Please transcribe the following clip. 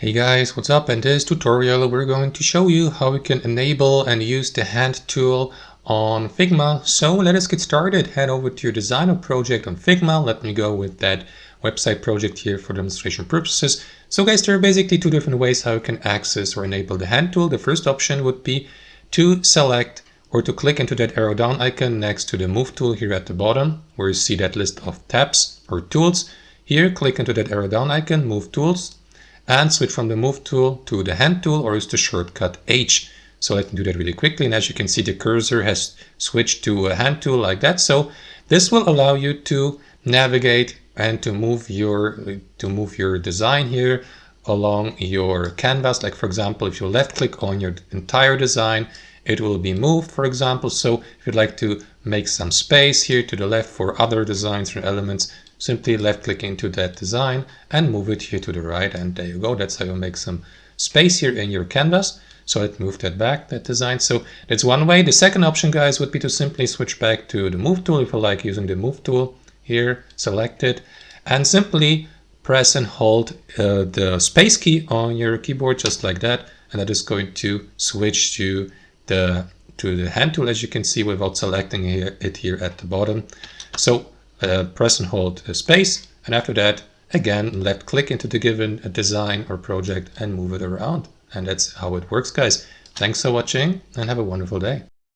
Hey guys, what's up? In this tutorial we're going to show you how we can enable and use the hand tool on Figma. So let us get started. Head over to your designer project on Figma. Let me go with that website project here for demonstration purposes. So guys, there are basically two different ways how you can access or enable the hand tool. The first option would be to select or to click into that arrow down icon next to the move tool here at the bottom, where you see that list of tabs or tools. Here, click into that arrow down icon, move tools, and switch from the move tool to the hand tool or use the shortcut H. So let me do that really quickly. And as you can see, the cursor has switched to a hand tool like that. So this will allow you to navigate and to move your design here along your canvas. Like for example, if you left click on your entire design, it will be moved, for example. So if you'd like to make some space here to the left for other designs or elements, simply left click into that design and move it here to the right, and there you go. That's how you make some space here in your canvas. So let's move that back, that design. So that's one way. The second option, guys, would be to simply switch back to the move tool if you like using the move tool. Here, select it and simply press and hold the space key on your keyboard just like that, and that is going to switch to the hand tool, as you can see, without selecting it here at the bottom. So press and hold space, and after that again left click into the given design or project and move it around. And that's how it works, guys. Thanks for watching and have a wonderful day.